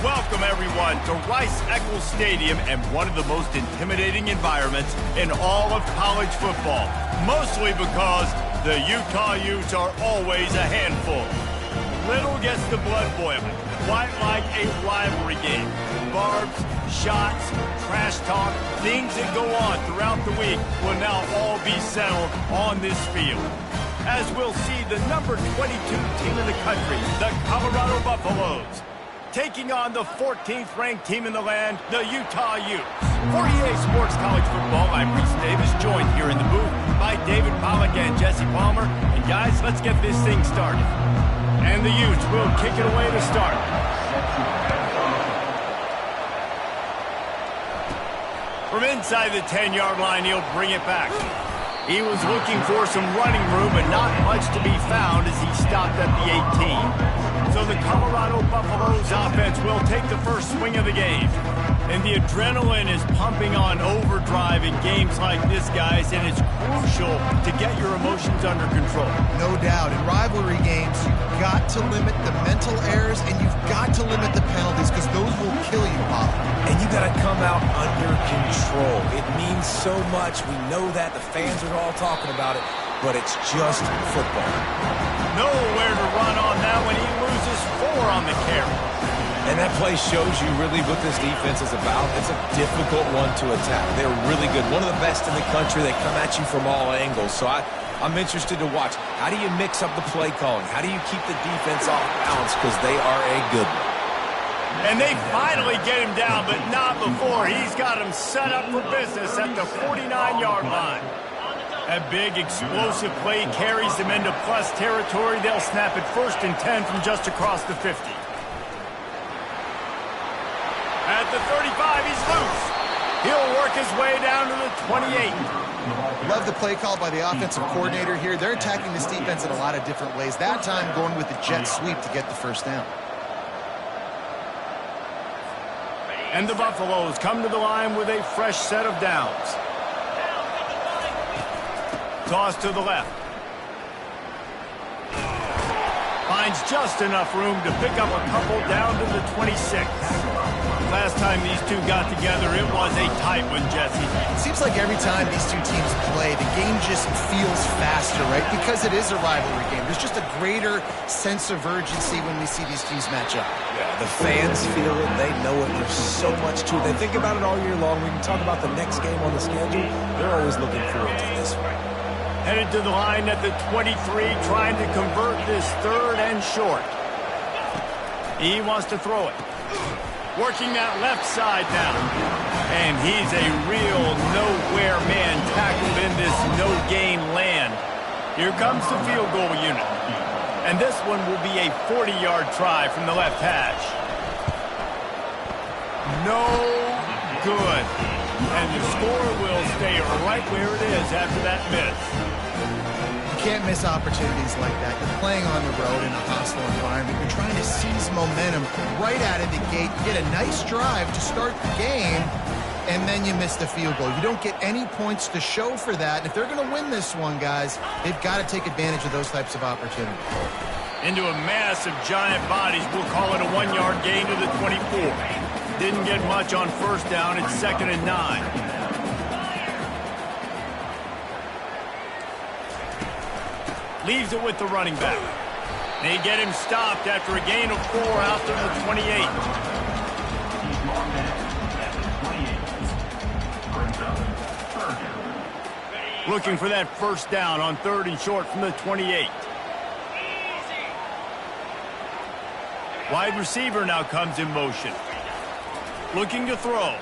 Welcome, everyone, to Rice-Eccles Stadium and one of the most intimidating environments in all of college football, mostly because the Utah Utes are always a handful. Little gets the blood boiling, quite like a rivalry game. Barbs, shots, trash talk, things that go on throughout the week will now all be settled on this field. As we'll see the number 22 team in the country, the Colorado Buffaloes, taking on the 14th ranked team in the land, the Utah Utes. For EA Sports College Football, I'm Reese Davis, joined here in the booth by David Pollack and Jesse Palmer. And guys, let's get this thing started. And the Utes will kick it away to start. From inside the 10-yard line, he'll bring it back. He was looking for some running room, but not much to be found as he stopped at the 18. So the Colorado Buffaloes offense will take the first swing of the game. And the adrenaline is pumping on overdrive in games like this, guys, and it's crucial to get your emotions under control. No doubt. In rivalry games, you've got to limit the mental errors and you've got to limit the penalties because those will kill you, Bob. And you got to come out under control. It means so much. We know that. The fans are all talking about it, but it's just football. Nowhere to run on that when he loses 4 on the carry. And that play shows you really what this defense is about. It's a difficult one to attack. They're really good. One of the best in the country. They come at you from all angles. So I'm interested to watch. How do you mix up the play calling? How do you keep the defense off balance? Because they are a good one. And they finally get him down, but not before. He's got him set up for business at the 49-yard line. A big, explosive play carries them into plus territory. They'll snap it 1st and 10 from just across the 50. At the 35, he's loose. He'll work his way down to the 28. Love the play call by the offensive coordinator here. They're attacking this defense in a lot of different ways. That time going with the jet sweep to get the first down. And the Buffaloes come to the line with a fresh set of downs. Toss to the left. Finds just enough room to pick up a couple down to the 26. Last time these two got together, it was a tight one, Jesse. It seems like every time these two teams play, the game just feels faster, right? Because it is a rivalry game. There's just a greater sense of urgency when we see these teams match up. Yeah, the fans feel it. They know it. There's so much to it. They think about it all year long. We can talk about the next game on the schedule. They're always looking forward to this one. Headed to the line at the 23, trying to convert this 3rd and short. He wants to throw it. Working that left side now. And he's a real nowhere man tackled in this no-gain land. Here comes the field goal unit. And this one will be a 40-yard try from the left hash. No good. And the score will stay right where it is after that miss. You can't miss opportunities like that. You're playing on the road in a hostile environment. You're trying to seize momentum right out of the gate. You get a nice drive to start the game, and then you miss the field goal. You don't get any points to show for that. And if they're going to win this one, guys, they've got to take advantage of those types of opportunities. Into a mass of giant bodies. We'll call it a 1-yard gain to the 24. Didn't get much on 1st down. It's 2nd and 9. Leaves it with the running back. They get him stopped after a gain of 4 out to the 28. Looking for that 1st down on 3rd and short from the 28. Wide receiver now comes in motion. Looking to throw.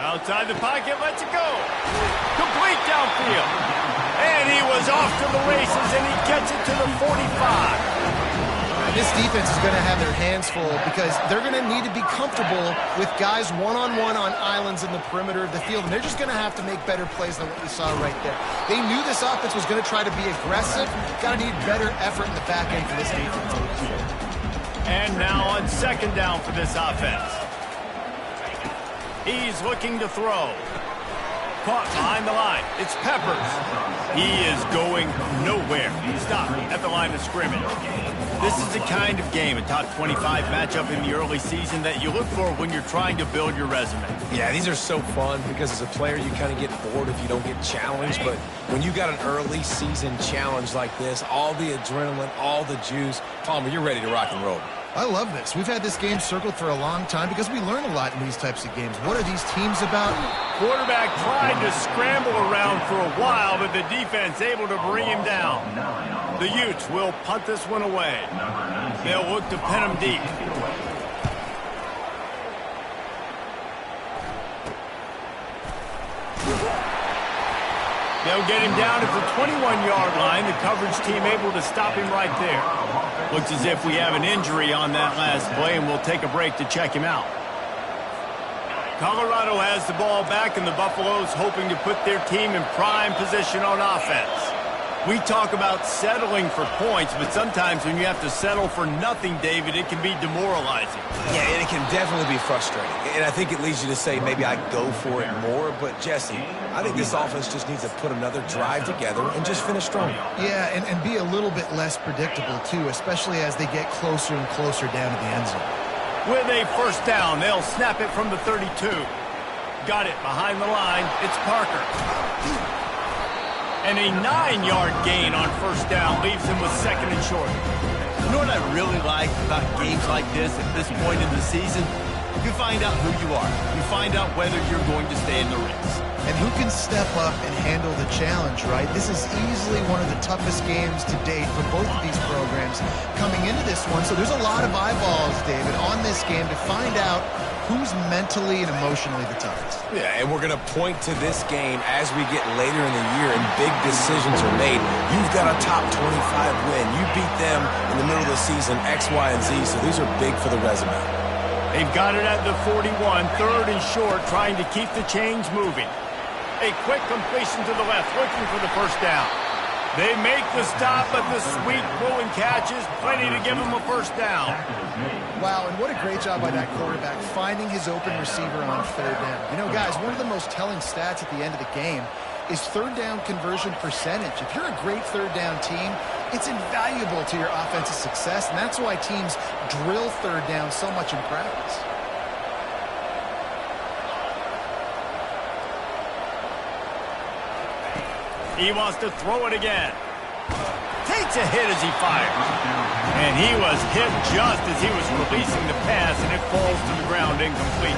Outside the pocket, lets it go. Complete downfield. And he was off to the races, and he gets it to the 45. This defense is going to have their hands full because they're going to need to be comfortable with guys one-on-one on islands in the perimeter of the field, and they're just going to have to make better plays than what we saw right there. They knew this offense was going to try to be aggressive. Got to need better effort in the back end for this defense. And now on 2nd down for this offense. He's looking to throw. Caught behind the line. It's Peppers. He is going nowhere. Stop at the line of scrimmage. This is the kind of game, a top 25 matchup in the early season, that you look for when you're trying to build your resume. Yeah, these are so fun because as a player, you kind of get bored if you don't get challenged. But when you got an early season challenge like this, all the adrenaline, all the juice, Palmer, you're ready to rock and roll. I love this. We've had this game circled for a long time because we learn a lot in these types of games. What are these teams about? Quarterback tried to scramble around for a while, but the defense able to bring him down. The Utes will punt this one away. They'll look to pin him deep. They'll get him down at the 21-yard line. The coverage team able to stop him right there. Looks as if we have an injury on that last play, and we'll take a break to check him out. Colorado has the ball back, and the Buffaloes hoping to put their team in prime position on offense. We talk about settling for points, but sometimes when you have to settle for nothing, David, it can be demoralizing. Yeah, and it can definitely be frustrating. And I think it leads you to say maybe I go for it more. But, Jesse, I think this offense just needs to put another drive together and just finish strong. Yeah, and be a little bit less predictable, too, especially as they get closer and closer down to the end zone. With a first down, they'll snap it from the 32. Got it behind the line. It's Parker. And a 9-yard gain on first down leaves him with second and short. You know what I really like about games like this at this point in the season? You find out who you are. You find out whether you're going to stay in the race. And who can step up and handle the challenge, right? This is easily one of the toughest games to date for both of these programs coming into this one. So there's a lot of eyeballs, David, on this game to find out who's mentally and emotionally the toughest. Yeah, and we're going to point to this game as we get later in the year and big decisions are made. You've got a top 25 win. You beat them in the middle of the season, X, Y, and Z, so these are big for the resume. They've got it at the 41, third and short, trying to keep the chains moving. A quick completion to the left, looking for the first down. They make the stop, but the sweet pull and catch is plenty to give them a first down. Wow, and what a great job by that quarterback finding his open receiver on third down. You know, guys, one of the most telling stats at the end of the game is third down conversion percentage. If you're a great third down team, it's invaluable to your offensive success, and that's why teams drill third down so much in practice. He wants to throw it again. Takes a hit as he fires. And he was hit just as he was releasing the pass, and it falls to the ground incomplete.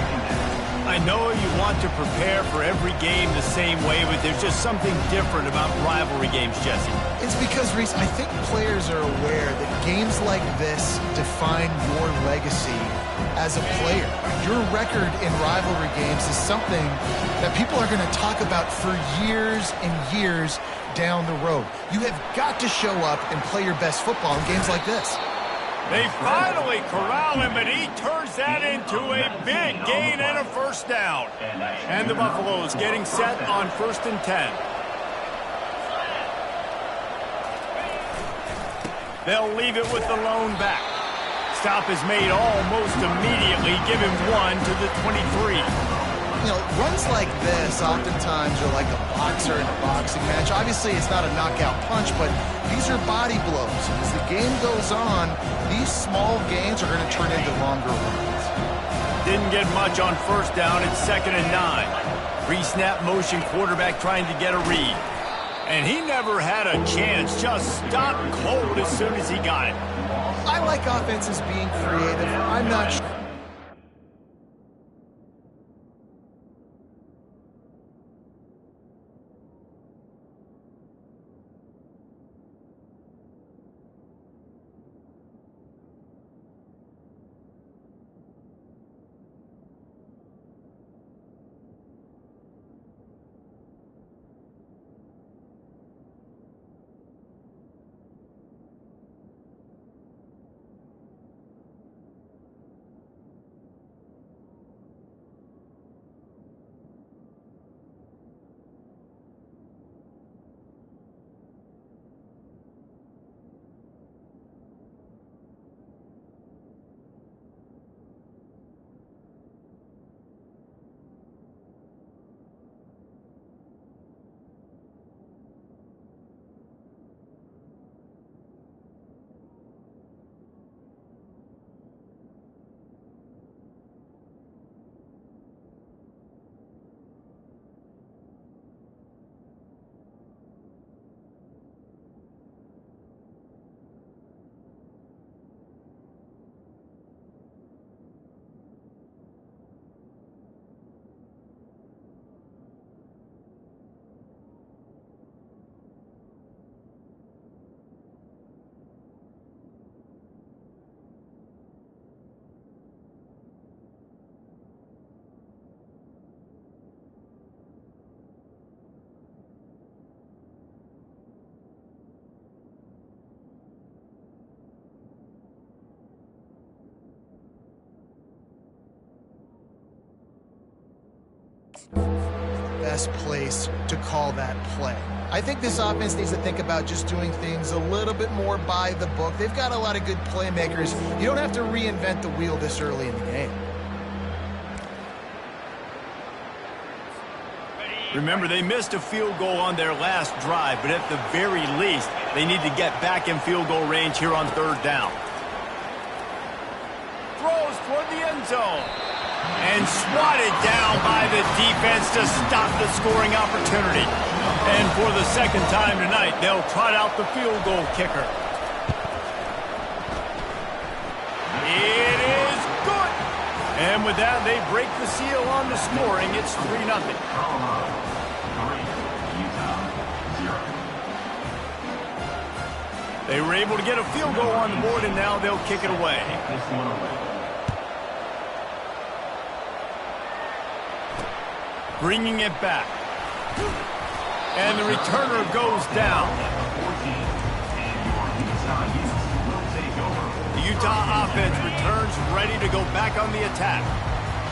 I know you want to prepare for every game the same way, but there's just something different about rivalry games, Jesse. It's because, Reese, I think players are aware that games like this define your legacy as a player. Your record in rivalry games is something that people are going to talk about for years and years down the road. You have got to show up and play your best football in games like this. They finally corral him, and he turns that into a big gain and a first down. And the Buffaloes getting set on 1st and 10. They'll leave it with the lone back. Stop is made almost immediately. Give him one to the 23. You know, runs like this oftentimes are like a boxer in a boxing match. Obviously, it's not a knockout punch, but these are body blows. And as the game goes on, these small gains are going to turn into longer runs. Didn't get much on first down. It's 2nd and 9. Pre-snap motion, quarterback trying to get a read. And he never had a chance. Just stopped cold as soon as he got it. I like offenses being creative. I'm not sure. Best place to call that play. I think this offense needs to think about just doing things a little bit more by the book. They've got a lot of good playmakers. You don't have to reinvent the wheel this early in the game. Remember, they missed a field goal on their last drive, but at the very least, they need to get back in field goal range here on third down. Throws toward the end zone. And swatted down by the defense to stop the scoring opportunity. And for the second time tonight, they'll trot out the field goal kicker. It is good. And with that, they break the seal on the scoring. It's 3-0. They were able to get a field goal on the board, and now they'll kick it away. Bringing it back. And the returner goes down. The Utah offense returns ready to go back on the attack.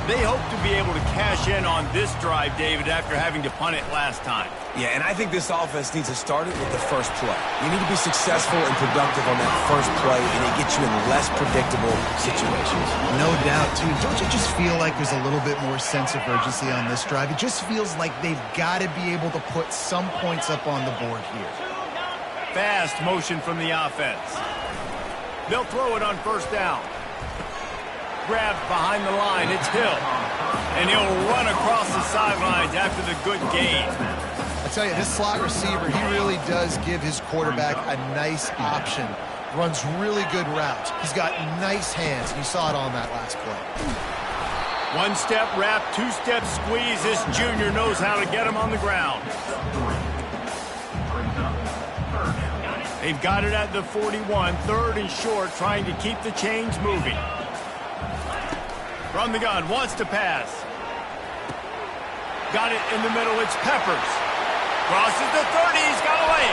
They hope to be able to cash in on this drive, David, after having to punt it last time. Yeah, and I think this offense needs to start it with the first play. You need to be successful and productive on that first play, and it gets you in less predictable situations. No doubt, too. Don't you just feel like there's a little bit more sense of urgency on this drive? It just feels like they've got to be able to put some points up on the board here. Fast motion from the offense. They'll throw it on first down. Grabbed behind the line. It's Hill. And he'll run across the sidelines after the good gain. I tell you, this slot receiver, he really does give his quarterback a nice option. Runs really good routes. He's got nice hands. You saw it on that last play. One-step wrap, two-step squeeze. This junior knows how to get him on the ground. They've got it at the 41, third and short, trying to keep the chains moving. From the gun, wants to pass. Got it in the middle, it's Peppers. Crosses the 30, he's got away.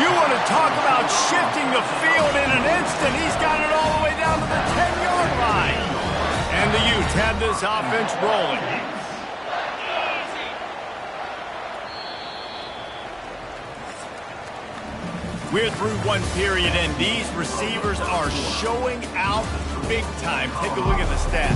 You want to talk about shifting the field in an instant. He's got it all the way down to the 10-yard line. And the Utes have this offense rolling. We're through one period, and these receivers are showing out big time. Take a look at the stats.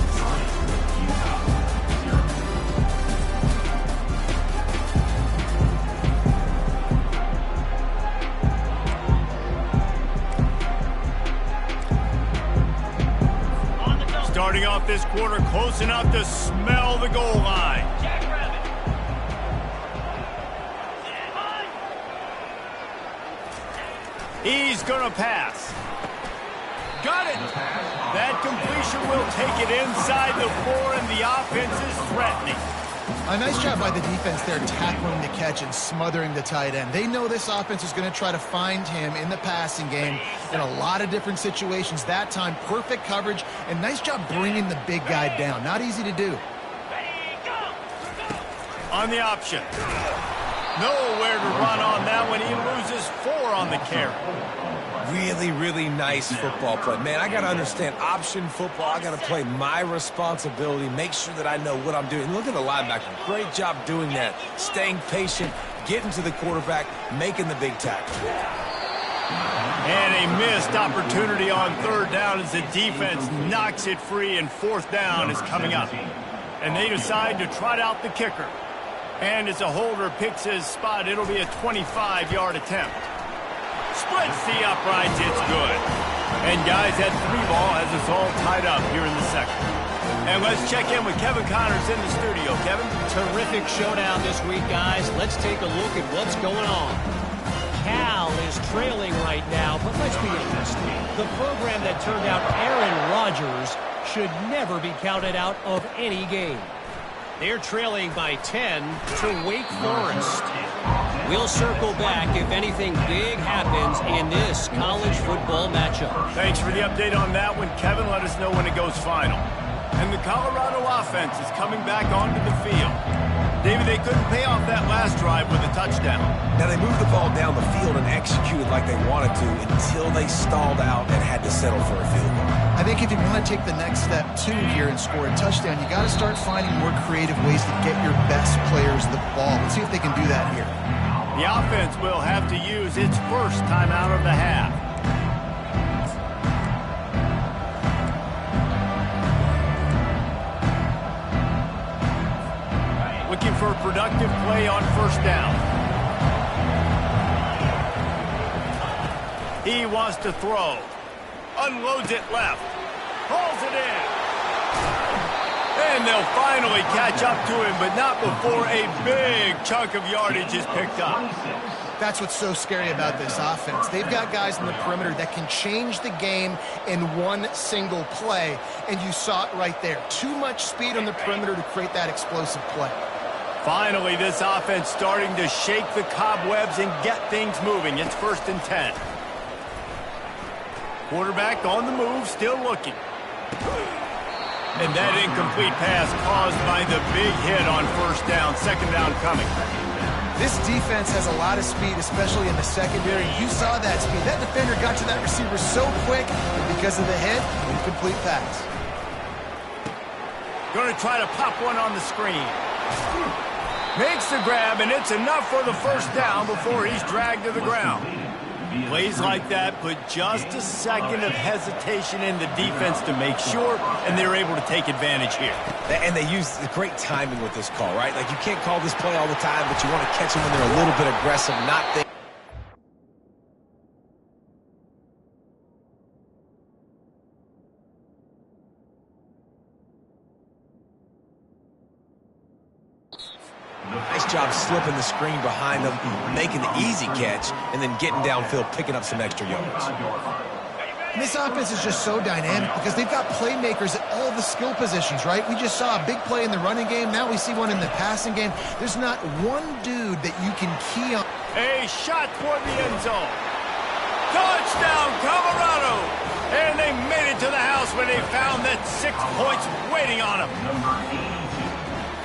Starting off this quarter close enough to smell the goal line. He's going to pass. Got it. That completion will take it inside the 4, and the offense is threatening. A nice job by the defense there, tackling the catch and smothering the tight end. They know this offense is going to try to find him in the passing game in a lot of different situations. That time, perfect coverage, and nice job bringing the big guy down. Not easy to do. On the option. Nowhere to run on that one. He loses 4 on the carry. Really, really nice football play. Man, I got to understand option football. I got to play my responsibility, make sure that I know what I'm doing. Look at the linebacker. Great job doing that. Staying patient, getting to the quarterback, making the big tackle. And a missed opportunity on third down as the defense knocks it free, and fourth down is coming up. And they decide to trot out the kicker. And as a holder picks his spot, it'll be a 25-yard attempt. Splits the uprights, it's good. And guys, that 3-ball has us all tied up here in the second. And let's check in with Kevin Connors in the studio. Kevin? Terrific showdown this week, guys. Let's take a look at what's going on. Cal is trailing right now, but let's be honest. The program that turned out Aaron Rodgers should never be counted out of any game. They're trailing by 10 to Wake Forest. We'll circle back if anything big happens in this college football matchup. Thanks for the update on that one, Kevin. Let us know when it goes final. And the Colorado offense is coming back onto the field. David, they couldn't pay off that last drive with a touchdown. Now, they moved the ball down the field and executed like they wanted to until they stalled out and had to settle for a field goal. I think if you want to take the next step, too, here and score a touchdown, you got to start finding more creative ways to get your best players the ball. Let's see if they can do that here. The offense will have to use its first timeout of the half. Looking for a productive play on first down. He wants to throw. Unloads it left. Pulls it in. And they'll finally catch up to him, but not before a big chunk of yardage is picked up. That's what's so scary about this offense. They've got guys in the perimeter that can change the game in one single play, and you saw it right there. Too much speed on the perimeter to create that explosive play. Finally, this offense starting to shake the cobwebs and get things moving. It's 1st and 10. Quarterback on the move, still looking. And that incomplete pass caused by the big hit on first down. 2nd down coming. This defense has a lot of speed, especially in the secondary. You saw that speed. That defender got to that receiver so quick, and because of the hit, incomplete pass. Going to try to pop one on the screen. Makes the grab, and it's enough for the first down before he's dragged to the ground. Plays like that put just a second of hesitation in the defense to make sure, and they're able to take advantage here. And they use the great timing with this call, right? Like, you can't call this play all the time, but you want to catch them when they're a little bit aggressive, not thinking. Nice job slipping the screen behind them, making the easy catch, and then getting downfield, picking up some extra yards. And this offense is just so dynamic because they've got playmakers at all the skill positions, right? We just saw a big play in the running game. Now we see one in the passing game. There's not one dude that you can key on. A shot toward the end zone. Touchdown, Colorado! And they made it to the house when they found that 6 points waiting on them.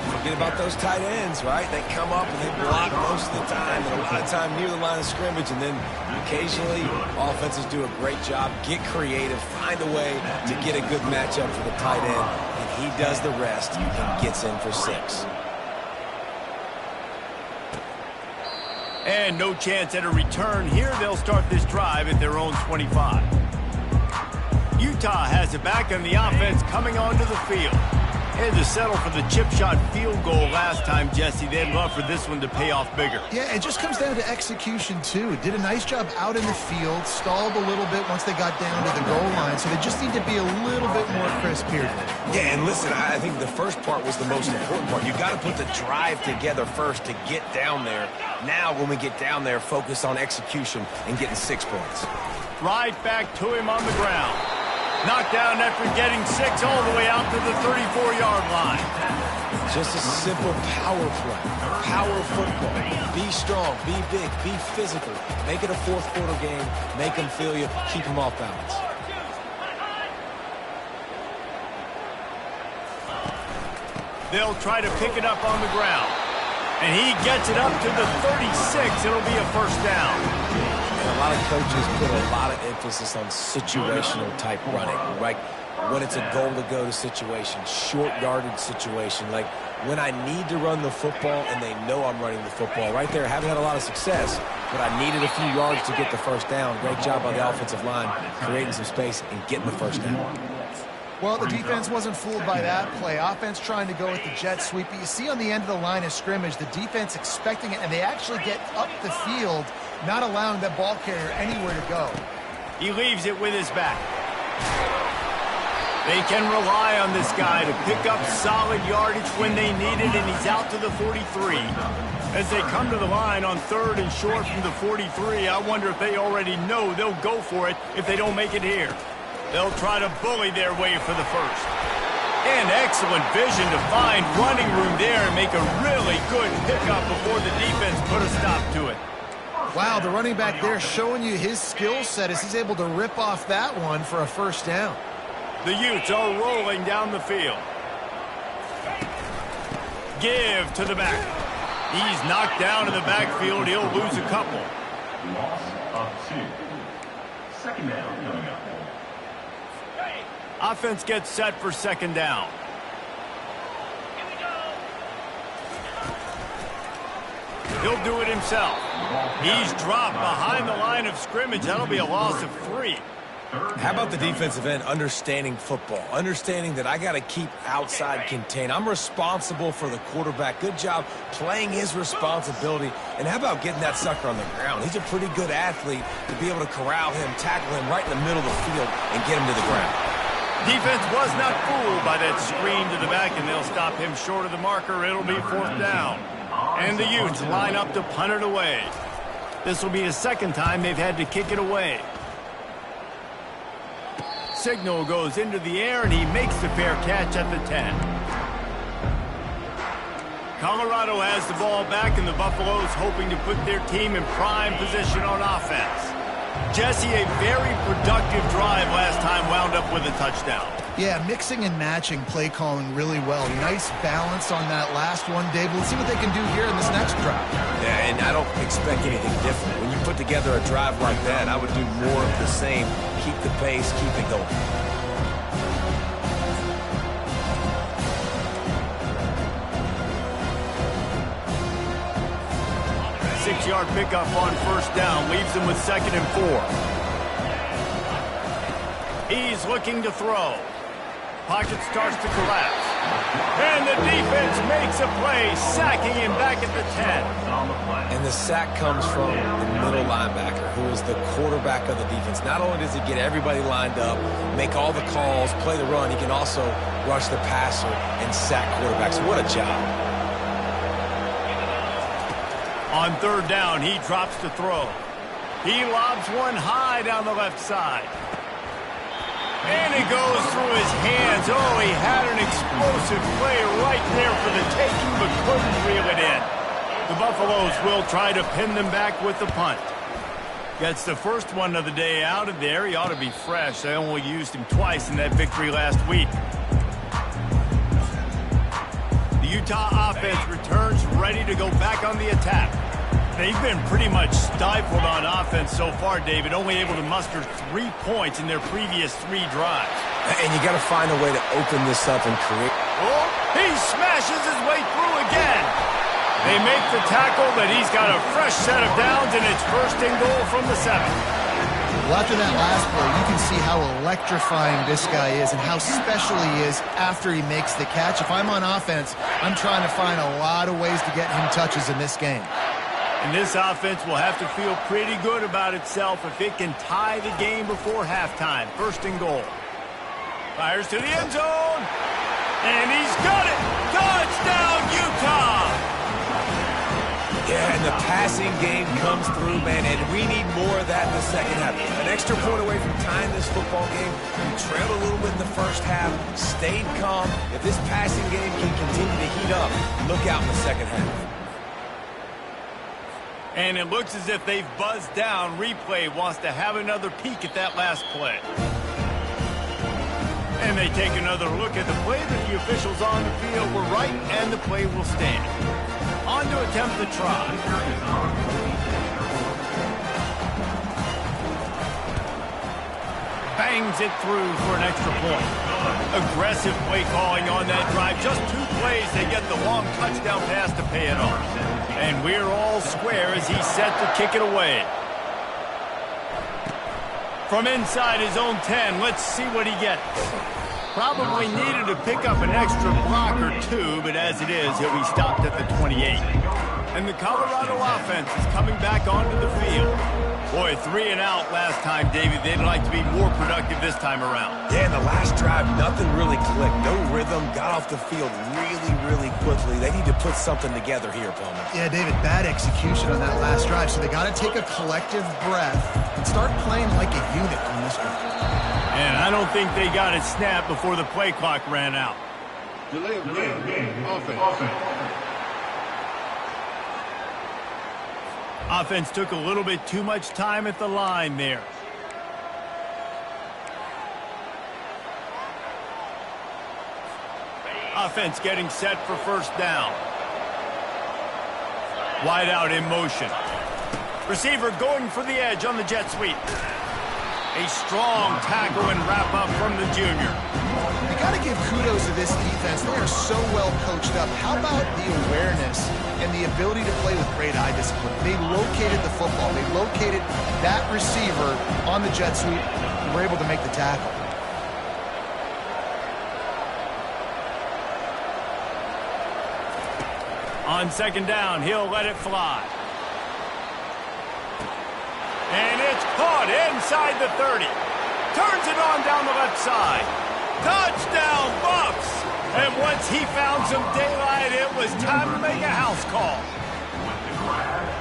Forget about those tight ends, right? They come up and they block most of the time, and a lot of time near the line of scrimmage, and then occasionally offenses do a great job, get creative, find a way to get a good matchup for the tight end, and he does the rest and gets in for 6. And no chance at a return here. They'll start this drive at their own 25. Utah has it back, and the offense coming onto the field. Had to settle for the chip shot field goal last time, Jesse. They'd love for this one to pay off bigger. Yeah, it just comes down to execution, too. Did a nice job out in the field, stalled a little bit once they got down to the goal line, so they just need to be a little bit more crisp here. Yeah, and listen, I think the first part was the most important part. You got to put the drive together first to get down there. Now, when we get down there, focus on execution and getting 6 points. Right back to him on the ground. Knocked down after getting 6 all the way out to the 34-yard line. Just a simple power play, power football. Be strong, be big, be physical. Make it a fourth-quarter game. Make them feel you. Keep them off balance. They'll try to pick it up on the ground. And he gets it up to the 36. It'll be a first down. And a lot of coaches put a lot of emphasis on situational type running, right? When it's a goal-to-go situation, short yardage situation, like when I need to run the football and they know I'm running the football. Right there, haven't had a lot of success, but I needed a few yards to get the first down. Great job by the offensive line, creating some space and getting the first down. Well, the defense wasn't fooled by that play. Offense trying to go with the jet sweep. But you see on the end of the line of scrimmage, the defense expecting it, and they actually get up the field, not allowing that ball carrier anywhere to go. He leaves it with his back. They can rely on this guy to pick up solid yardage when they need it, and he's out to the 43. As they come to the line on 3rd and short from the 43, I wonder if they already know they'll go for it if they don't make it here. They'll try to bully their way for the first. And excellent vision to find running room there and make a really good pickup before the defense put a stop to it. Wow, the running back there showing you his skill set as he's able to rip off that one for a first down. The Utes are rolling down the field. Give to the back. He's knocked down in the backfield. He'll lose a couple. Loss of 2. 2nd down coming up. Offense gets set for second down. He'll do it himself. He's dropped behind the line of scrimmage. That'll be a loss of 3. How about the defensive end understanding football, understanding that I got to keep outside contained. I'm responsible for the quarterback. Good job playing his responsibility. And how about getting that sucker on the ground? He's a pretty good athlete to be able to corral him, tackle him right in the middle of the field, and get him to the ground. Defense was not fooled by that screen to the back, and they'll stop him short of the marker. It'll be 4th down. And the Utes line up to punt it away. This will be the second time they've had to kick it away. Signal goes into the air, and he makes the fair catch at the 10. Colorado has the ball back, and the Buffaloes hoping to put their team in prime position on offense. Jesse, a very productive drive last time wound up with a touchdown. Yeah, mixing and matching play calling really well. Nice balance on that last one, Dave. Let's see what they can do here in this next drive. Yeah, and I don't expect anything different. When you put together a drive like that, I would do more of the same. Keep the pace, keep it going. Six-yard pickup on first down leaves him with 2nd and 4. He's looking to throw. Pocket starts to collapse. And the defense makes a play, sacking him back at the 10. And the sack comes from the middle linebacker, who is the quarterback of the defense. Not only does he get everybody lined up, make all the calls, play the run, he can also rush the passer and sack quarterbacks. What a job. On 3rd down, he drops to throw. He lobs one high down the left side. And it goes through his hands. Oh, he had an explosive play right there for the taking, but couldn't reel it in. The Buffaloes will try to pin them back with the punt. Gets the first one of the day out of there. He ought to be fresh. They only used him twice in that victory last week. The Utah offense returns ready to go back on the attack. They've been pretty much stifled on offense so far, David, only able to muster 3 points in their previous 3 drives. And you got to find a way to open this up and create. Oh, he smashes his way through again. They make the tackle, but he's got a fresh set of downs, and it's 1st and goal from the 7. Well, after that last play, you can see how electrifying this guy is and how special he is after he makes the catch. If I'm on offense, I'm trying to find a lot of ways to get him touches in this game. And this offense will have to feel pretty good about itself if it can tie the game before halftime. 1st and goal. Fires to the end zone. And he's got it. Touchdown, Utah. Yeah, and the passing game comes through, man, and we need more of that in the second half. An extra point away from tying this football game. We trailed a little bit in the first half, stayed calm. If this passing game can continue to heat up, look out in the second half. And it looks as if they've buzzed down. Replay wants to have another peek at that last play. And they take another look at the play, but the officials on the field were right, and the play will stand. On to attempt the try. Bangs it through for an extra point. Aggressive play calling on that drive. Just 2 plays, they get the long touchdown pass to pay it off. And we're all square as he's set to kick it away. From inside his own 10, let's see what he gets. Probably needed to pick up an extra block or 2, but as it is, he'll be stopped at the 28. And the Colorado offense is coming back onto the field. Boy, 3 and out last time, David. They'd like to be more productive this time around. Yeah, in the last drive, nothing really clicked. No rhythm, got off the field really quickly. They need to put something together here, Pullman. Yeah, David, bad execution on that last drive, so they got to take a collective breath and start playing like a unit on this one. And I don't think they got it snapped before the play clock ran out. Delay of game. Offense. Offense took a little bit too much time at the line there. Offense getting set for first down. Wide out in motion. Receiver going for the edge on the jet sweep. A strong tackle and wrap-up from the junior. You got to give kudos to this defense. They are so well coached up. How about the awareness and the ability to play with great eye discipline? They located the football. They located that receiver on the jet sweep and were able to make the tackle. On second down, he'll let it fly. And it's caught inside the 30. Turns it on down the left side. Touchdown, Bucks! And once he found some daylight, it was time to make a house call.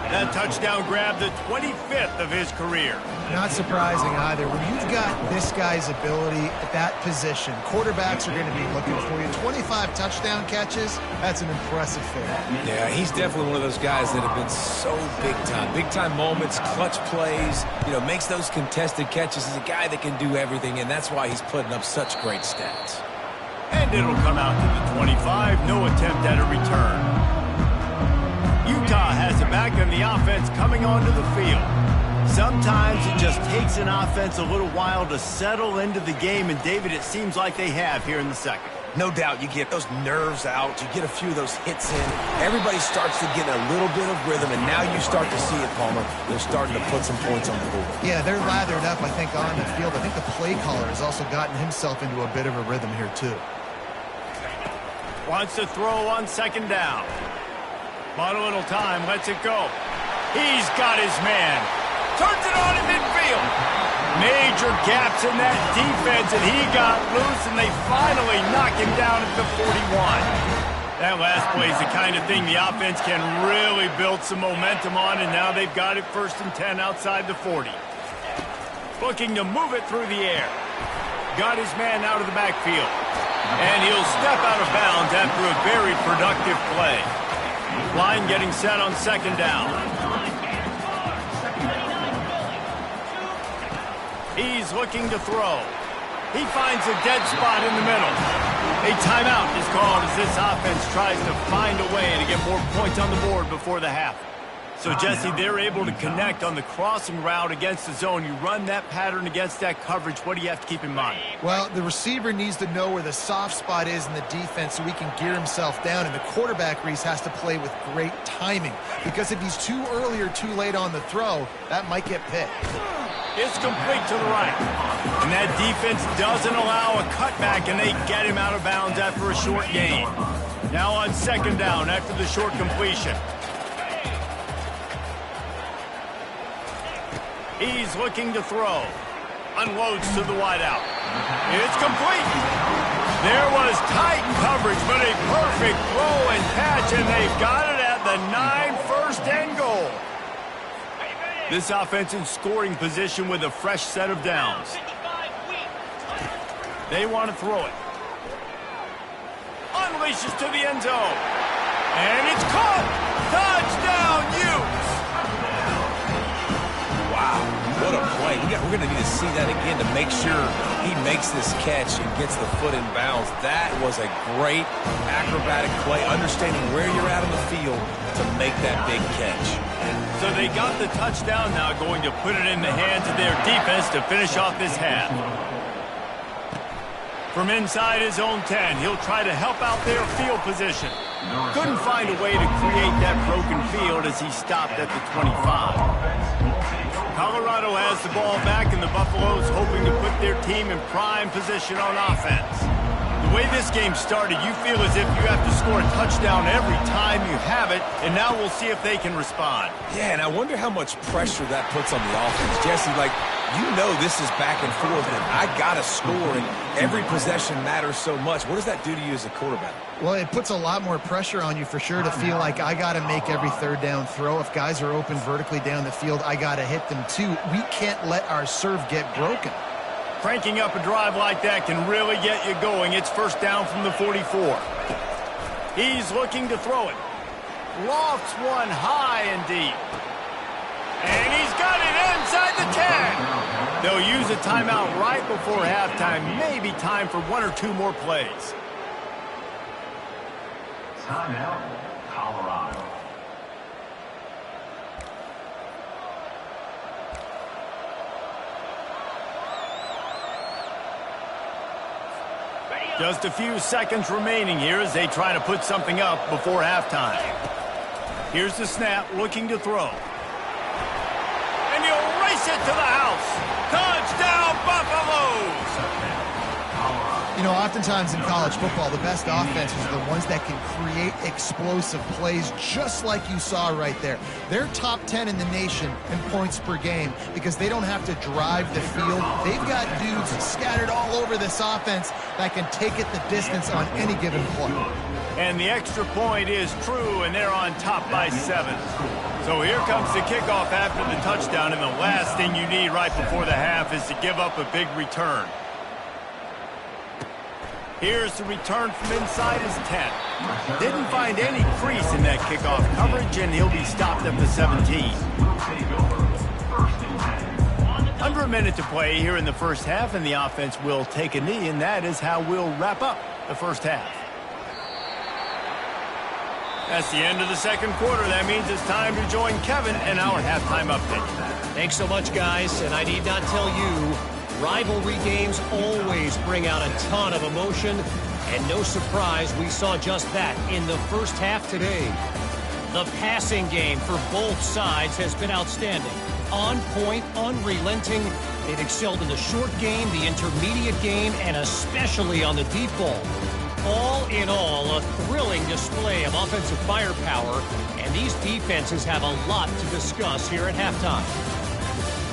That touchdown grabbed the 25th of his career. Not surprising either. When you've got this guy's ability at that position, quarterbacks are going to be looking for you. 25 touchdown catches, that's an impressive feat. Yeah, he's definitely one of those guys that have been so big time. Big time moments, clutch plays, makes those contested catches. He's a guy that can do everything, and that's why he's putting up such great stats. And it'll come out to the 25. No attempt at a return. Utah has it back and the offense coming onto the field. Sometimes it just takes an offense a little while to settle into the game, and David, it seems like they have here in the second. No doubt, you get those nerves out, you get a few of those hits in, everybody starts to get a little bit of rhythm, and now you start to see it, Palmer. They're starting to put some points on the board. Yeah, they're lathered up, I think, on the field. I think the play caller has also gotten himself into a bit of a rhythm here, too. Wants to throw on second down. Bought a little time, lets it go. He's got his man. Turns it on in midfield. Major gaps in that defense, and he got loose, and they finally knock him down at the 41. That last play is the kind of thing the offense can really build some momentum on, and now they've got it 1st and 10 outside the 40. Looking to move it through the air. Got his man out of the backfield. And he'll step out of bounds after a very productive play. Line getting set on second down. He's looking to throw. He finds a dead spot in the middle. A timeout is called as this offense tries to find a way to get more points on the board before the half. So, Jesse, they're able to connect on the crossing route against the zone. You run that pattern against that coverage. What do you have to keep in mind? Well, the receiver needs to know where the soft spot is in the defense so he can gear himself down. And the quarterback, Reese, has to play with great timing. Because if he's too early or too late on the throw, that might get picked. It's complete to the right. And that defense doesn't allow a cutback, and they get him out of bounds after a short gain. Now on second down after the short completion. He's looking to throw. Unloads to the wideout. It's complete. There was tight coverage, but a perfect throw and catch, and they've got it at the 9, 1st and goal. This offense in scoring position with a fresh set of downs. They want to throw it. Unleashes to the end zone. And it's caught. Touchdown, Utes. Wow, what a play. We're going to need to see that again to make sure he makes this catch and gets the foot in bounds. That was a great acrobatic play, understanding where you're at on the field to make that big catch. So they got the touchdown, now going to put it in the hands of their defense to finish off this half. From inside his own 10, he'll try to help out their field position. Couldn't find a way to create that broken field as he stopped at the 25. Colorado has the ball back, and the Buffaloes hoping to put their team in prime position on offense. The way this game started, you feel as if you have to score a touchdown every time you have it, and now we'll see if they can respond. Yeah, and I wonder how much pressure that puts on the offense. Jesse, this is back and forth, and I got to score, and every possession matters so much. What does that do to you as a quarterback? Well, it puts a lot more pressure on you for sure to feel like I got to make every third down throw. If guys are open vertically down the field, I got to hit them too. We can't let our serve get broken. Cranking up a drive like that can really get you going. It's 1st down from the 44. He's looking to throw it. Lofts one high and deep. And he's got it inside the 10. They'll use a timeout right before halftime. Maybe time for 1 or 2 more plays. Timeout, Colorado. Just a few seconds remaining here as they try to put something up before halftime. Here's the snap, looking to throw. And he'll race it to the house. Touchdown, Buffaloes! You know, oftentimes in college football, the best offenses are the ones that can create explosive plays just like you saw right there. They're top 10 in the nation in points per game because they don't have to drive the field. They've got dudes scattered all over this offense that can take it the distance on any given play. And the extra point is true, and they're on top by 7. So here comes the kickoff after the touchdown, and the last thing you need right before the half is to give up a big return. Here's the return from inside his 10. Didn't find any crease in that kickoff coverage, and he'll be stopped at the 17. Under a minute to play here in the first half, and the offense will take a knee, and that is how we'll wrap up the first half. That's the end of the second quarter. That means it's time to join Kevin and our halftime update. Thanks so much, guys, and I need not tell you, rivalry games always bring out a ton of emotion, and no surprise we saw just that in the first half today. The passing game for both sides has been outstanding. On point, unrelenting. They've excelled in the short game, the intermediate game, and especially on the deep ball. All in all, a thrilling display of offensive firepower, and these defenses have a lot to discuss here at halftime.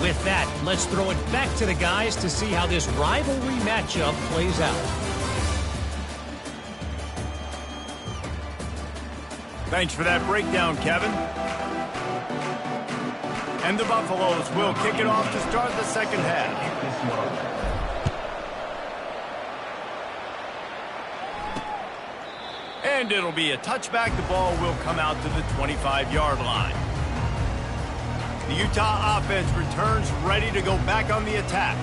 With that, let's throw it back to the guys to see how this rivalry matchup plays out. Thanks for that breakdown, Kevin. And the Buffaloes will kick it off to start the second half. And it'll be a touchback. The ball will come out to the 25-yard line. The Utah offense returns ready to go back on the attack.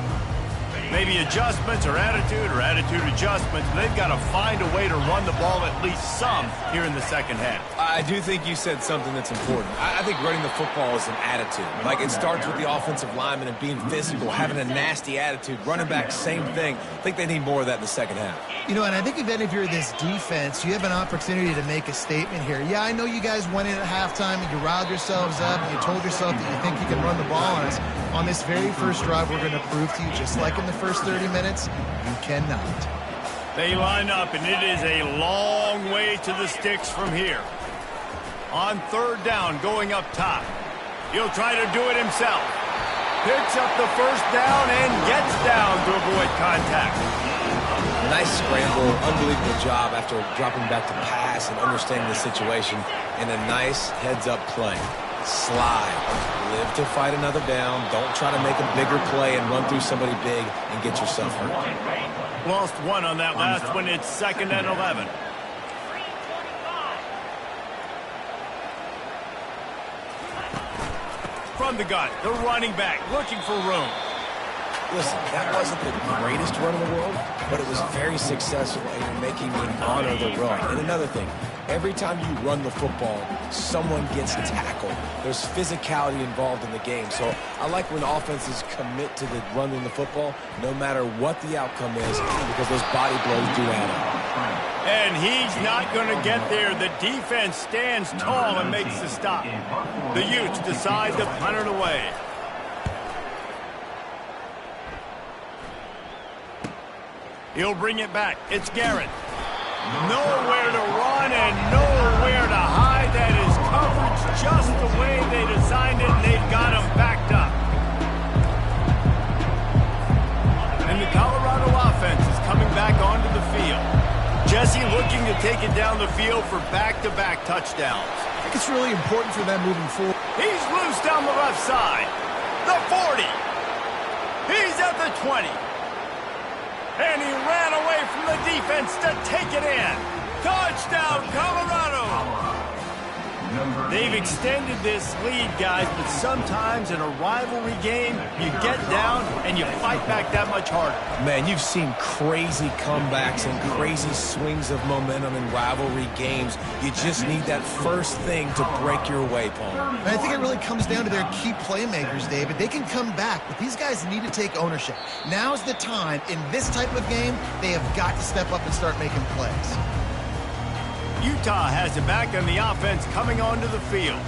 Maybe adjustments or attitude adjustments. They've got to find a way to run the ball at least some here in the second half. I do think you said something that's important. I think running the football is an attitude. Like, it starts with the offensive lineman and being physical, having a nasty attitude. Running back, same thing. I think they need more of that in the second half. You know, and I think if you're this defense, you have an opportunity to make a statement here. Yeah, I know you guys went in at halftime and you riled yourselves up and you told yourself that you think you can run the ball on us. On this very first drive, we're going to prove to you, just like in the first 30 minutes, you cannot. They line up, and it is a long way to the sticks from here. On third down, going up top. He'll try to do it himself. Picks up the first down and gets down to avoid contact. Nice scramble, unbelievable job after dropping back to pass and understanding the situation, and a nice heads-up play. Slide. Live to fight another down. Don't try to make a bigger play and run through somebody big and get yourself hurt. Lost one on that last one. It's 2nd and 11. From the gun, the running back looking for room. Listen, that wasn't the greatest run in the world, but it was very successful, and you're making me honor the run. And another thing, every time you run the football, someone gets tackled. There's physicality involved in the game. So I like when offenses commit to the running the football, no matter what the outcome is, because those body blows do add up. And he's not going to get there. The defense stands tall and makes the stop. The Utes decide to punt it away. He'll bring it back. It's Garrett. Nowhere to run and nowhere to hide. That is coverage just the way they designed it, and they've got him backed up. And the Colorado offense is coming back onto the field. Jesse looking to take it down the field for back-to-back touchdowns. I think it's really important for them moving forward. He's loose down the left side. The 40. He's at the 20. And he ran away from the defense to take it in. Touchdown, Colorado! They've extended this lead, guys, but sometimes in a rivalry game, you get down and you fight back that much harder. Man, you've seen crazy comebacks and crazy swings of momentum in rivalry games. You just need that first thing to break your way, Paul. And I think it really comes down to their key playmakers, David. They can come back, but these guys need to take ownership. Now's the time. In this type of game, they have got to step up and start making plays. Utah has it back on the offense coming onto the field.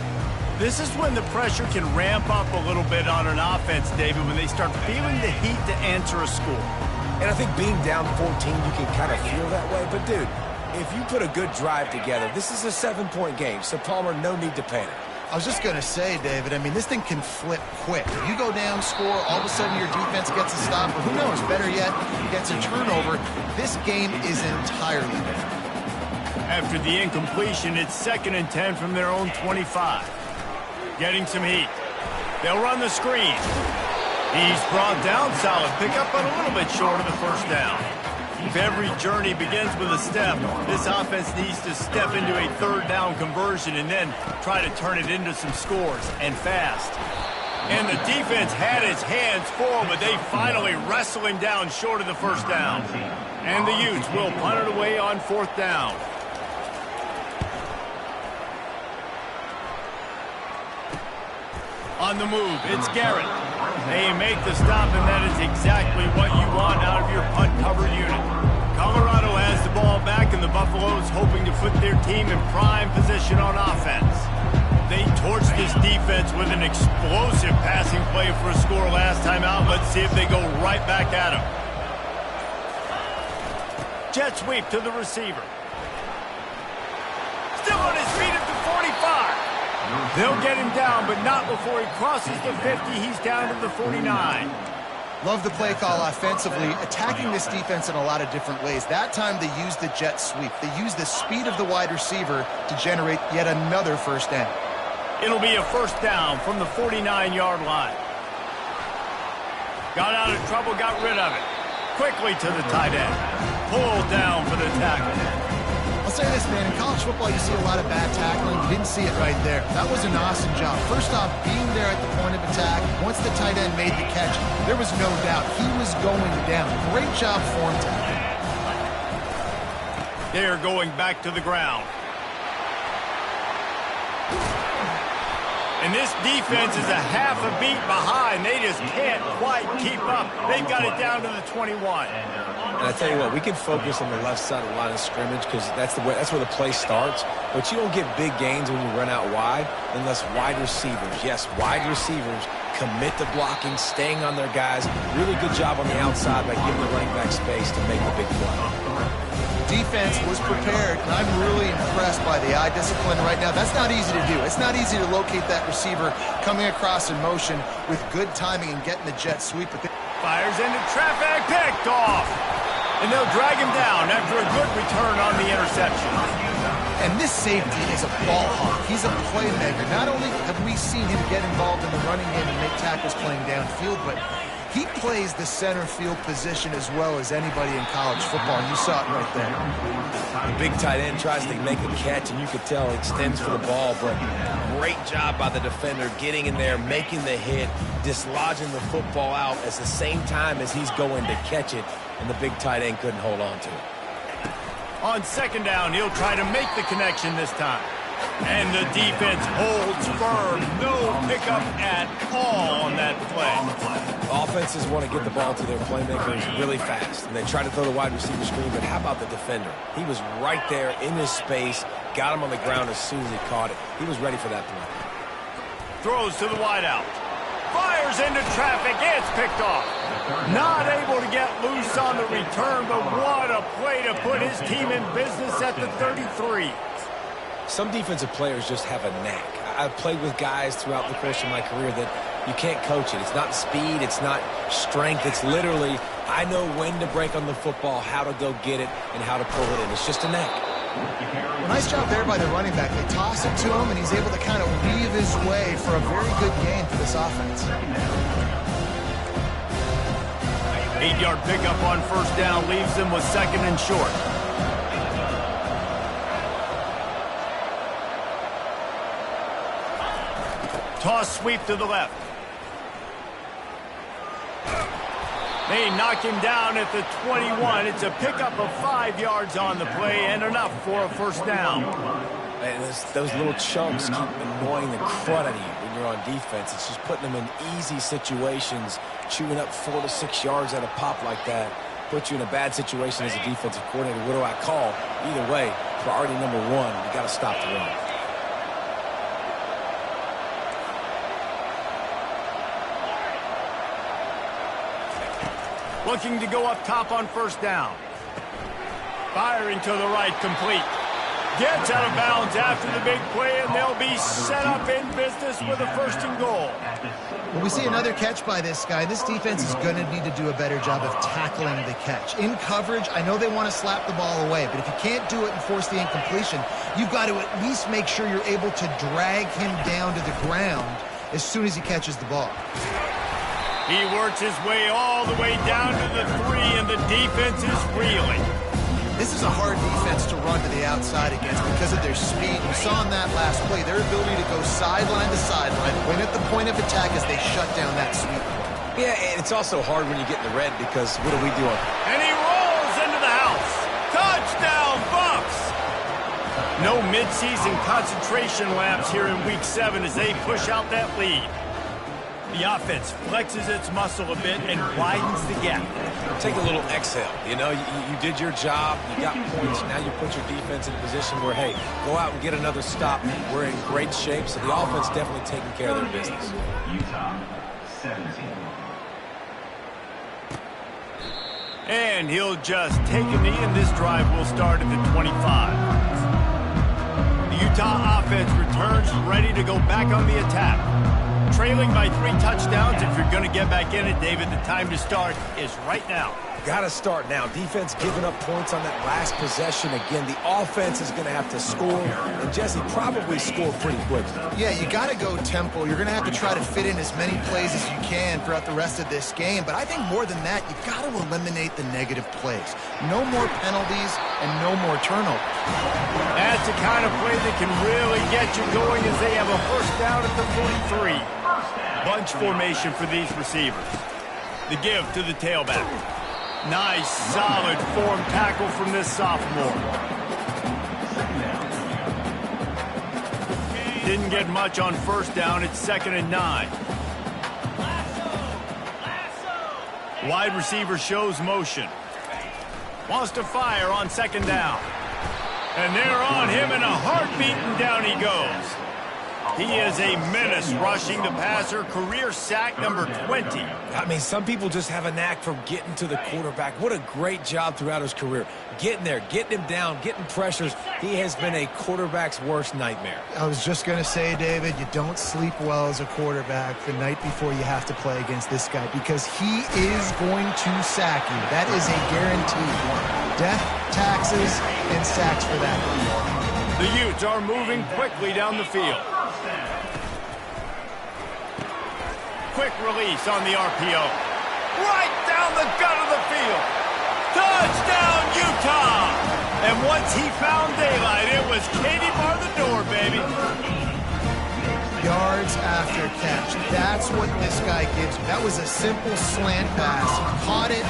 This is when the pressure can ramp up a little bit on an offense, David, when they start feeling the heat to answer a score. And I think being down 14, you can kind of feel that way. But, dude, if you put a good drive together, this is a 7-point game. So, Palmer, no need to panic. I was just going to say, David, I mean, this thing can flip quick. You go down, score, all of a sudden your defense gets a stop, or who knows, better yet, gets a turnover. This game is entirely different. After the incompletion, it's 2nd and 10 from their own 25. Getting some heat. They'll run the screen. He's brought down, solid pickup, but a little bit short of the first down. If every journey begins with a step, this offense needs to step into a 3rd down conversion and then try to turn it into some scores, and fast. And the defense had its hands full, but they finally wrestle him down short of the first down. And the Utes will punt it away on 4th down. On the move, it's Garrett. They make the stop, and that is exactly what you want out of your punt-cover unit. Colorado has the ball back, and the Buffaloes hoping to put their team in prime position on offense. They torched this defense with an explosive passing play for a score last time out. Let's see if they go right back at him. Jet sweep to the receiver. Still on his feet at the 45. They'll get him down, but not before he crosses the 50. He's down to the 49. Love the play call offensively, attacking this defense in a lot of different ways. That time they used the jet sweep. They used the speed of the wide receiver to generate yet another first down. It'll be a first down from the 49-yard line. Got out of trouble, got rid of it. Quickly to the tight end. Pulled down for the tackle. I'll say this, man, in college football you see a lot of bad tackling. You didn't see it right there. That was an awesome job. First off, being there at the point of attack, once the tight end made the catch, there was no doubt he was going down. Great job form tackling. They're going back to the ground. And this defense is a half a beat behind. They just can't quite keep up. They've got it down to the 21. And I tell you what, we can focus on the left side of the line of scrimmage because that's where the play starts. But you don't get big gains when you run out wide unless wide receivers, yes, wide receivers commit to blocking, staying on their guys. Really good job on the outside by giving the running back space to make the big play. Defense was prepared, and I'm really impressed by the eye discipline right now. That's not easy to do. It's not easy to locate that receiver coming across in motion with good timing and getting the jet sweep. Fires into traffic, picked off. And they'll drag him down after a good return on the interception. And this safety is a ball hawk. He's a playmaker. Not only have we seen him get involved in the running game and make tackles playing downfield, but he plays the center field position as well as anybody in college football. You saw it right there. The big tight end tries to make a catch, and you could tell he extends for the ball, but great job by the defender getting in there, making the hit, dislodging the football out at the same time as he's going to catch it, and the big tight end couldn't hold on to it. On 2nd down, he'll try to make the connection this time. And the defense holds firm. No pickup at all on that play. Offenses want to get the ball to their playmakers really fast, and they try to throw the wide receiver screen, but how about the defender? He was right there in his space, got him on the ground as soon as he caught it. He was ready for that play. Throws to the wideout. Fires into traffic. It's picked off. Not able to get loose on the return, but what a play to put his team in business at the 33. Some defensive players just have a knack. I've played with guys throughout the course of my career that you can't coach it. It's not speed. It's not strength. It's literally, I know when to break on the football, how to go get it, and how to pull it in. It's just a knack. Well, nice job there by the running back. They toss it to him, and he's able to kind of weave his way for a very good gain for this offense. 8-yard pickup on 1st down leaves them with 2nd and short. Toss sweep to the left. They knock him down at the 21. It's a pickup of 5 yards on the play and enough for a first down. And those little chunks keep annoying the crud out of you when you're on defense. It's just putting them in easy situations, chewing up 4 to 6 yards at a pop like that. Puts you in a bad situation as a defensive coordinator. What do I call? Either way, priority number one, you got to stop the run. Looking to go up top on first down. Firing to the right, complete. Gets out of bounds after the big play, and they'll be set up in business with a first and goal. Well, we see another catch by this guy. This defense is going to need to do a better job of tackling the catch. In coverage, I know they want to slap the ball away, but if you can't do it and force the incompletion, you've got to at least make sure you're able to drag him down to the ground as soon as he catches the ball. He works his way all the way down to the 3, and the defense is reeling. This is a hard defense to run to the outside against because of their speed. We saw in that last play their ability to go sideline to sideline, win at the point of attack as they shut down that sweep. Yeah, and it's also hard when you get in the red because what do we do? And he rolls into the house. Touchdown, Bucks! No midseason concentration laps here in Week 7 as they push out that lead. The offense flexes its muscle a bit and widens the gap. Take a little exhale. You know, you did your job. You got points. Now you put your defense in a position where, hey, go out and get another stop. We're in great shape, so the offense definitely taking care of their business. Utah, 17. And he'll just take a knee, and this drive will start at the 25. The Utah offense returns ready to go back on the attack. Trailing by 3 touchdowns. If you're going to get back in it, David, the time to start is right now. Got to start now. Defense giving up points on that last possession. Again, the offense is going to have to score, and Jesse probably score pretty quickly. Yeah, you got to go tempo. You're going to have to try to fit in as many plays as you can throughout the rest of this game, but I think more than that, you've got to eliminate the negative plays. No more penalties and no more turnovers. That's the kind of play that can really get you going as they have a first down at the 43. Bunch formation for these receivers. The give to the tailback. Nice, solid form tackle from this sophomore. Didn't get much on first down. It's 2nd and 9. Wide receiver shows motion. Wants to fire on 2nd down. And they're on him in a heartbeat, and down he goes. He is a menace rushing the passer, career sack number 20. I mean, some people just have a knack for getting to the quarterback. What a great job throughout his career. Getting there, getting him down, getting pressures. He has been a quarterback's worst nightmare. I was just going to say, David, you don't sleep well as a quarterback the night before you have to play against this guy because he is going to sack you. That is a guarantee. Death, taxes, and sacks for that. The Utes are moving quickly down the field. Quick release on the RPO. Right down the gut of the field. Touchdown, Utah! And once he found daylight, it was Katie bar the door, baby. Yards after catch. That's what this guy gives you. That was a simple slant pass. He caught it,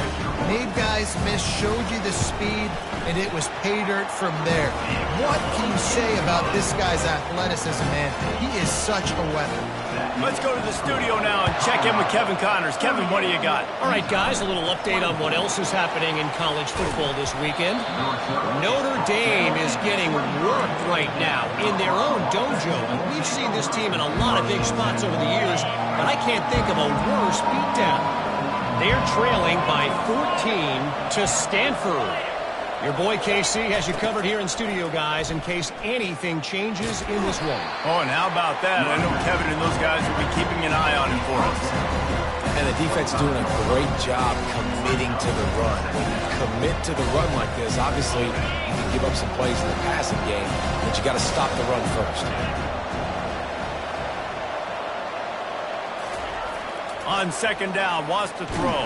made guys miss, showed you the speed, and it was pay dirt from there. What can you say about this guy's athleticism, man? He is such a weapon. Let's go to the studio now and check in with Kevin Connors. Kevin, what do you got? All right, guys, a little update on what else is happening in college football this weekend. Notre Dame is getting worked right now in their own dojo. We've seen this team in a lot of big spots over the years, but I can't think of a worse beatdown. They're trailing by 14 to Stanford. Your boy KC has you covered here in studio, guys, in case anything changes in this one. Oh, and how about that? I know Kevin and those guys will be keeping an eye on it for us. And the defense doing a great job committing to the run. When you commit to the run like this, obviously you can give up some plays in the passing game, but you got to stop the run first. On 2nd down, wants to throw.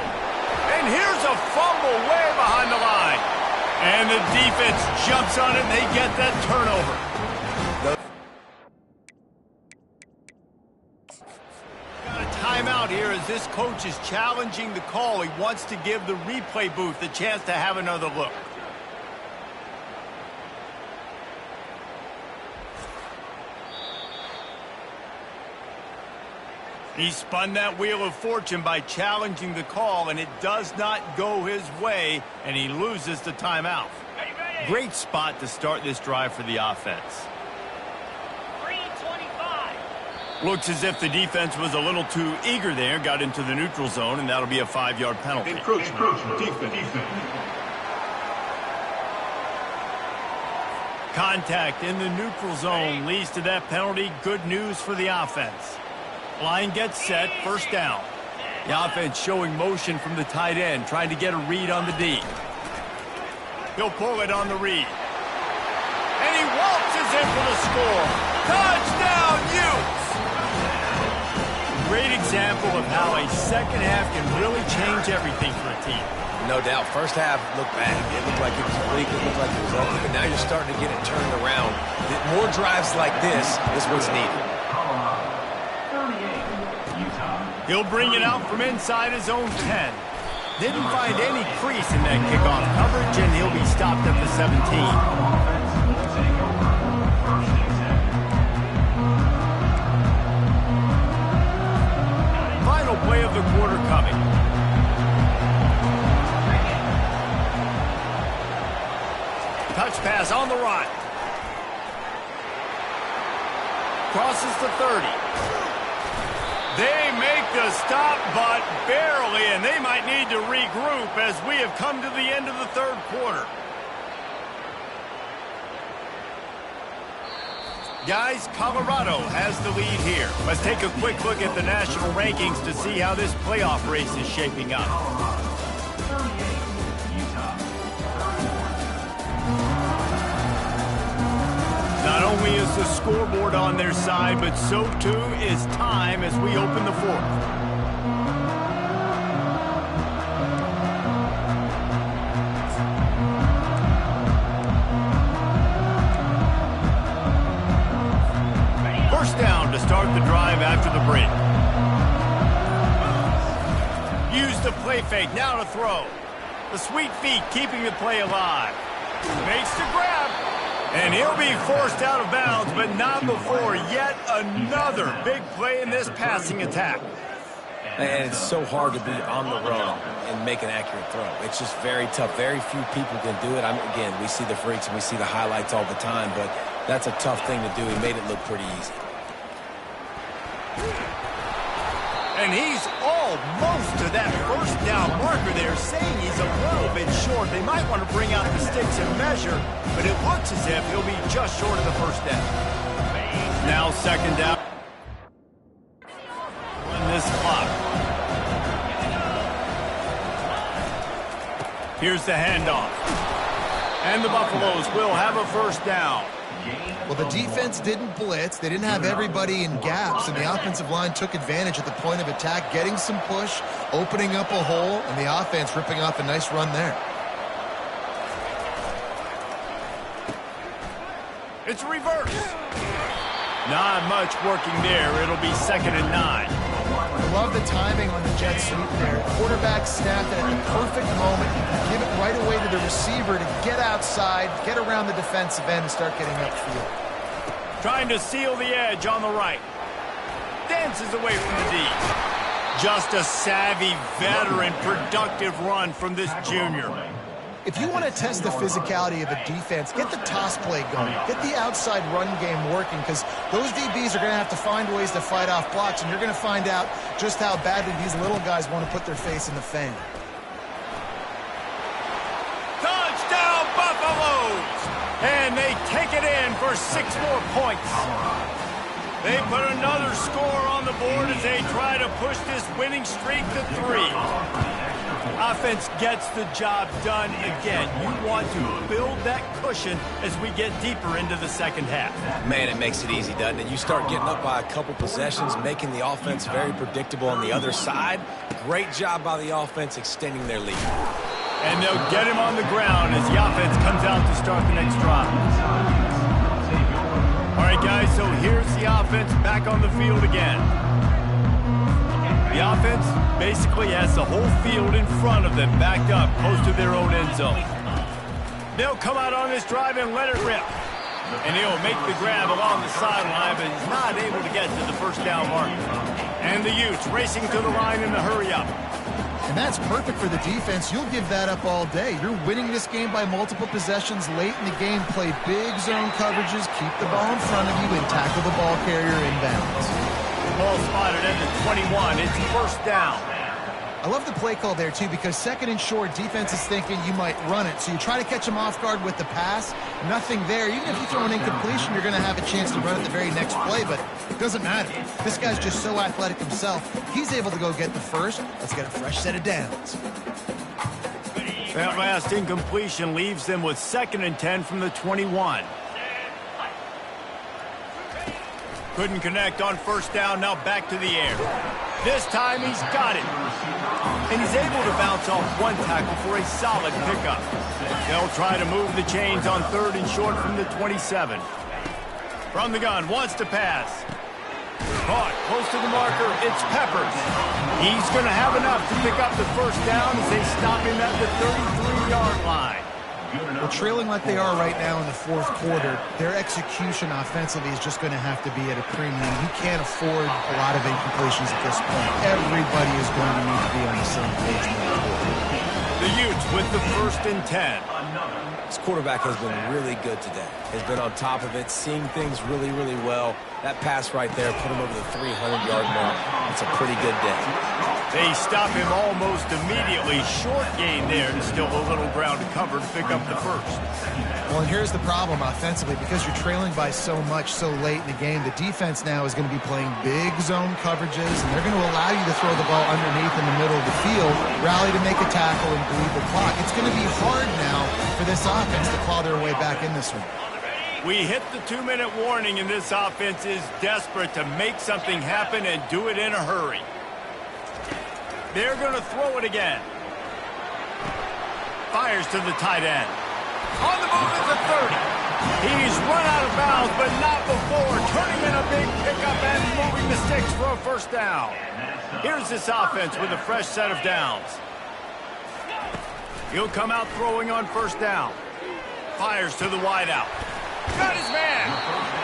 And here's a fumble way behind the line. And the defense jumps on it, and they get that turnover. this coach is challenging the call. He wants to give the replay booth a chance to have another look. He spun that wheel of fortune by challenging the call, and it does not go his way, and he loses the timeout. Great spot to start this drive for the offense. 3:25. Looks as if the defense was a little too eager there, got into the neutral zone, and that'll be a 5-yard penalty. Encroachment. Defense. Contact in the neutral zone leads to that penalty. Good news for the offense. Line gets set, first down. The offense showing motion from the tight end, trying to get a read on the D. He'll pull it on the read. And he waltzes in for the score. Touchdown, Utes! Great example of how a second half can really change everything for a team. No doubt. First half looked bad. It looked like it was weak. It looked like it was ugly. But now you're starting to get it turned around. More drives like this is what's needed. He'll bring it out from inside his own 10. Didn't find any crease in that kickoff coverage, and he'll be stopped at the 17. Final play of the quarter coming. Touch pass on the run. Crosses the 30. They make the stop, but barely, and they might need to regroup as we have come to the end of the third quarter. Guys, Colorado has the lead here. Let's take a quick look at the national rankings to see how this playoff race is shaping up. Not only is the scoreboard on their side, but so too is time as we open the fourth. First down to start the drive after the break. Use the play fake, now to throw. The sweet feet keeping the play alive. Makes the grab. And he'll be forced out of bounds, but not before yet another big play in this passing attack. And it's so hard to be on the run and make an accurate throw. It's just very tough. Very few people can do it. Again, we see the freaks and we see the highlights all the time, but that's a tough thing to do. He made it look pretty easy. And he's almost to that first down marker there, saying he's a little bit short. They might want to bring out the sticks and measure, but it looks as if he'll be just short of the first down. Now second down. Run this clock. Here's the handoff. And the Buffaloes will have a first down. Well, the defense didn't blitz. They didn't have everybody in gaps, and the offensive line took advantage at the point of attack, getting some push, opening up a hole, and the offense ripping off a nice run there. It's reverse. Not much working there. It'll be 2nd and 9. I love the timing on the jet sweep there. Quarterback snapped it at the perfect moment. Give it right away to the receiver to get outside, get around the defensive end, and start getting upfield. Trying to seal the edge on the right. Dances away from the D. Just a savvy, veteran, productive run from this junior. If you want to test the physicality of a defense, get the toss play going. Get the outside run game working, because those DBs are going to have to find ways to fight off blocks, and you're going to find out just how badly these little guys want to put their face in the fan. Touchdown, Buffaloes! And they take it in for 6 more points. They put another score on the board as they try to push this winning streak to 3. Offense gets the job done again. You want to build that cushion as we get deeper into the second half. Man, it makes it easy, doesn't it? You start getting up by a couple possessions, making the offense very predictable on the other side. Great job by the offense extending their lead. And they'll get him on the ground as the offense comes out to start the next drive. All right, guys, so here's the offense back on the field again. The offense basically has the whole field in front of them, backed up close to their own end zone. They'll come out on this drive and let it rip. And he'll make the grab along the sideline, but he's not able to get to the first down marker. And the Utes racing to the line in the hurry-up. And that's perfect for the defense. You'll give that up all day. You're winning this game by multiple possessions late in the game. Play big zone coverages, keep the ball in front of you, and tackle the ball carrier inbounds. Ball spotted at the 21. It's first down. I love the play call there, too, because second and short, defense is thinking you might run it. So you try to catch them off guard with the pass. Nothing there. Even if you throw an incompletion, you're going to have a chance to run it the very next play, but it doesn't matter. This guy's just so athletic himself. He's able to go get the first. Let's get a fresh set of downs. That last incompletion leaves them with 2nd and 10 from the 21. Couldn't connect on first down. Now back to the air. This time he's got it. And he's able to bounce off one tackle for a solid pickup. They'll try to move the chains on 3rd and short from the 27. From the gun, wants to pass. Caught close to the marker. It's Peppers. He's going to have enough to pick up the first down as they stop him at the 33-yard line. Well, trailing like they are right now in the 4th quarter, their execution offensively is just going to have to be at a premium. You can't afford a lot of incompletions at this point. Everybody is going to need to be on the same page moving forward. The Utes with the 1st and 10. This quarterback has been really good today. Has been on top of it, seeing things really, really well. That pass right there put him over the 300-yard mark. It's a pretty good day. They stop him almost immediately. Short gain there to still a little ground to cover to pick up the first. Well, and here's the problem offensively. Because you're trailing by so much so late in the game, the defense now is going to be playing big zone coverages, and they're going to allow you to throw the ball underneath in the middle of the field, rally to make a tackle, and bleed the clock. It's going to be hard now for this offense to claw their way back in this one. We hit the 2-minute warning, and this offense is desperate to make something happen and do it in a hurry. They're going to throw it again. Fires to the tight end. On the move at the 30. He's run out of bounds, but not before turning in a big pickup and moving the sticks for a first down. Here's this offense with a fresh set of downs. He'll come out throwing on first down. Fires to the wideout. Got his man.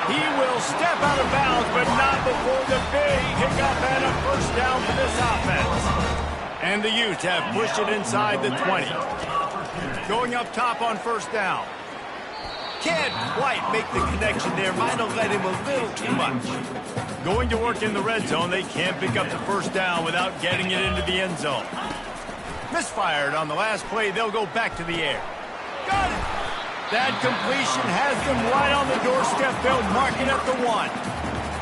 He will step out of bounds, but not before the big pickup and a first down for this offense. And the Utes have pushed it inside the 20. Going up top on first down. Can't quite make the connection there. Might have let him a little too much. Going to work in the red zone. They can't pick up the first down without getting it into the end zone. Misfired on the last play. They'll go back to the air. Got it. That completion has them right on the doorstep. They'll mark it at the 1.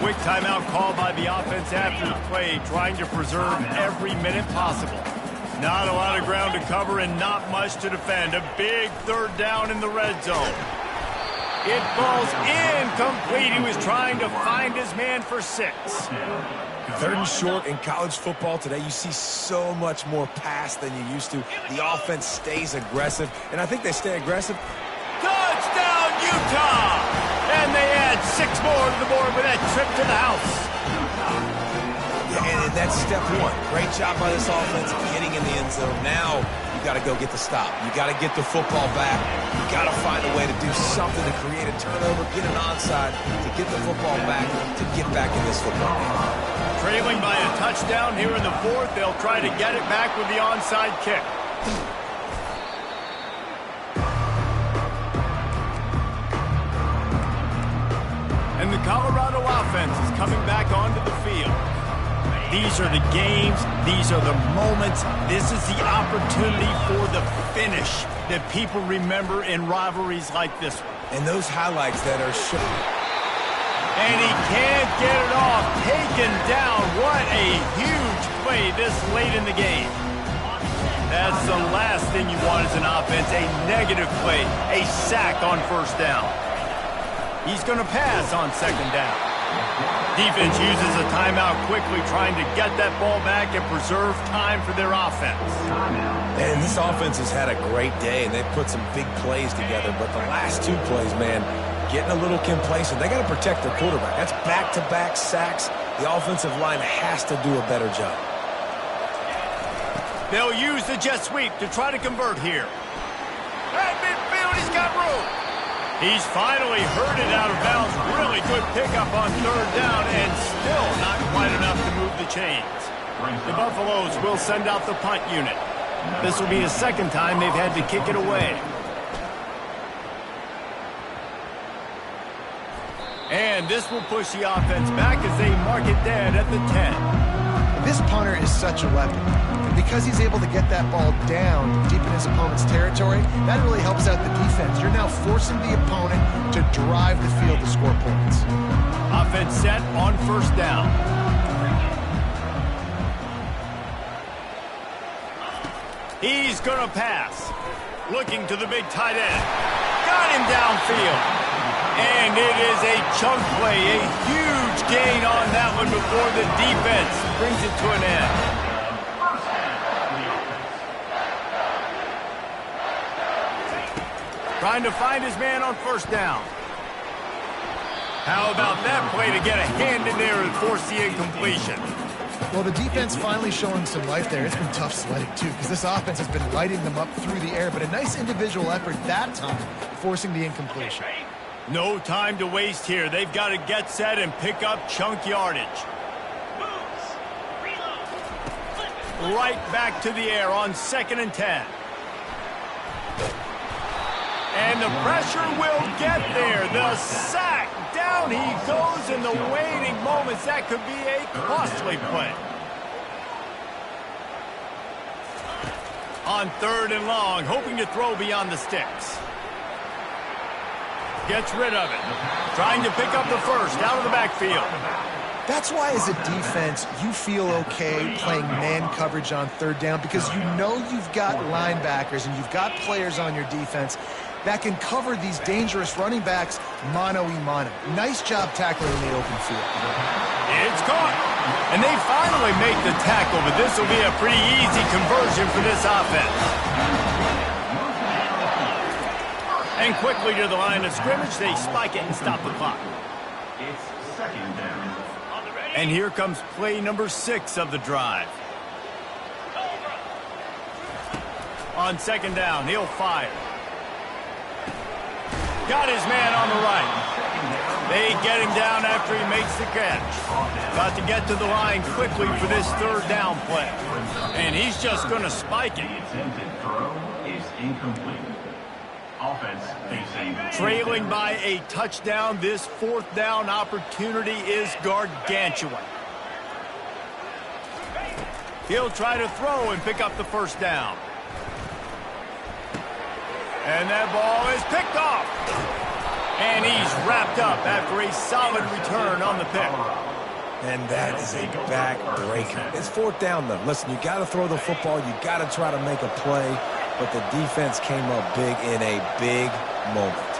Quick timeout call by the offense after the play, trying to preserve every minute possible. Not a lot of ground to cover and not much to defend. A big 3rd down in the red zone. It falls incomplete. He was trying to find his man for 6. 3rd and short in college football today, you see so much more pass than you used to. The offense stays aggressive, and I think they stay aggressive. Touchdown, Utah! And they add 6 more to the board with that trip to the house. And that's step 1. Great job by this offense getting in the end zone. Now you got to go get the stop. You got to get the football back. You got to find a way to do something to create a turnover, get an onside, to get the football back, to get back in this football game. Trailing by a touchdown here in the 4th, they'll try to get it back with the onside kick. And the Colorado offense is coming back onto the field. These are the games. These are the moments. This is the opportunity for the finish that people remember in rivalries like this one. And those highlights that are shown. And he can't get it off. Taken down. What a huge play this late in the game. That's the last thing you want as an offense, a negative play, a sack on first down. He's going to pass on 2nd down. Defense uses a timeout quickly, trying to get that ball back and preserve time for their offense. And this offense has had a great day, and they've put some big plays together. But the last 2 plays, man, getting a little complacent. They got to protect their quarterback. That's back-to-back sacks. The offensive line has to do a better job. They'll use the jet sweep to try to convert here. At midfield, he's got room. He's finally herded out of bounds. Really good pickup on third down, and still not quite enough to move the chains. The Buffaloes will send out the punt unit. This will be the second time they've had to kick it away. And this will push the offense back as they mark it dead at the 10. This punter is such a weapon. And because he's able to get that ball down deep in his opponent's territory, that really helps out the defense. You're now forcing the opponent to drive the field to score points. Offense set on first down. He's going to pass. Looking to the big tight end. Got him downfield. And it is a chunk play, a huge gain on that one before the defense brings it to an end. Trying to find his man on first down. How about that play to get a hand in there and force the incompletion? Well, the defense finally showing some life there. It's been tough sledding, too, because this offense has been lighting them up through the air, but a nice individual effort that time, forcing the incompletion. No time to waste here. They've got to get set and pick up chunk yardage. Right back to the air on 2nd and 10. And the pressure will get there. The sack. Down he goes in the waiting moments. That could be a costly play. On 3rd and long, hoping to throw beyond the sticks. Gets rid of it. Trying to pick up the first out of the backfield. That's why, as a defense, you feel okay playing man coverage on 3rd down, because you know you've got linebackers and you've got players on your defense that can cover these dangerous running backs mano-a-mano. Nice job tackling in the open field. It's caught. And they finally make the tackle, but this will be a pretty easy conversion for this offense. And quickly to the line of scrimmage, they spike it and stop the clock. It's 2nd down. And here comes play number 6 of the drive. On 2nd down, he'll fire. Got his man on the right. They get him down after he makes the catch. Got to get to the line quickly for this 3rd down play. And he's just going to spike it. The attempted throw is incomplete. Offense facing. Trailing by a touchdown, this 4th down opportunity is gargantuan. He'll try to throw and pick up the first down. And that ball is picked off. And he's wrapped up after a solid return on the pick. And that is a back-breaker. It's 4th down, though. Listen, you got to throw the football. You got to try to make a play. But the defense came up big in a big moment.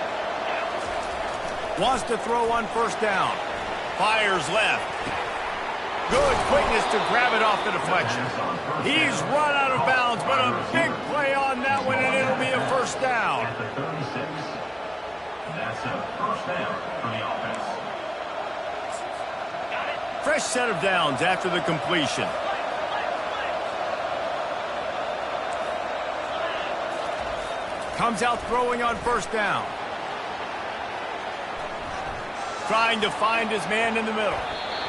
Wants to throw on 1st down. Fires left. Good quickness to grab it off the deflection. He's run out of bounds, but a big play on that one, and it'll be a 1st down. At the 36. That's a 1st down for the offense. Fresh set of downs after the completion. Comes out throwing on 1st down. Trying to find his man in the middle.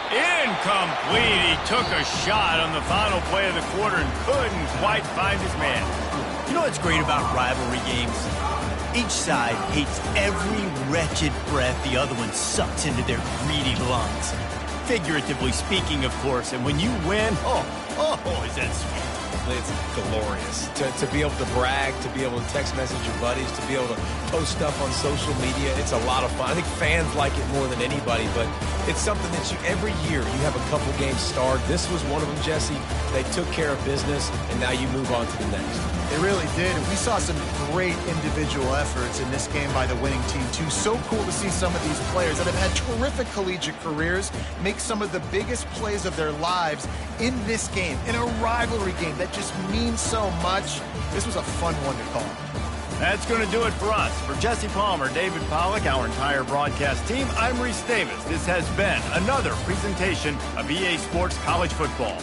Incomplete. He took a shot on the final play of the quarter and couldn't quite find his man. You know what's great about rivalry games? Each side hates every wretched breath the other one sucks into their greedy lungs. Figuratively speaking, of course, and when you win, oh, is that sweet. It's glorious to be able to brag, to be able to text message your buddies, to be able to post stuff on social media. It's a lot of fun. I think fans like it more than anybody, but it's something that every year you have a couple games starred. This was one of them, Jesse. They took care of business, and now you move on to the next. They really did. And we saw some great individual efforts in this game by the winning team, too. So cool to see some of these players that have had terrific collegiate careers make some of the biggest plays of their lives in this game, in a rivalry game that just means so much. This was a fun one to call. That's going to do it for us. For Jesse Palmer, David Pollack, our entire broadcast team, I'm Reese Davis. This has been another presentation of EA Sports College Football.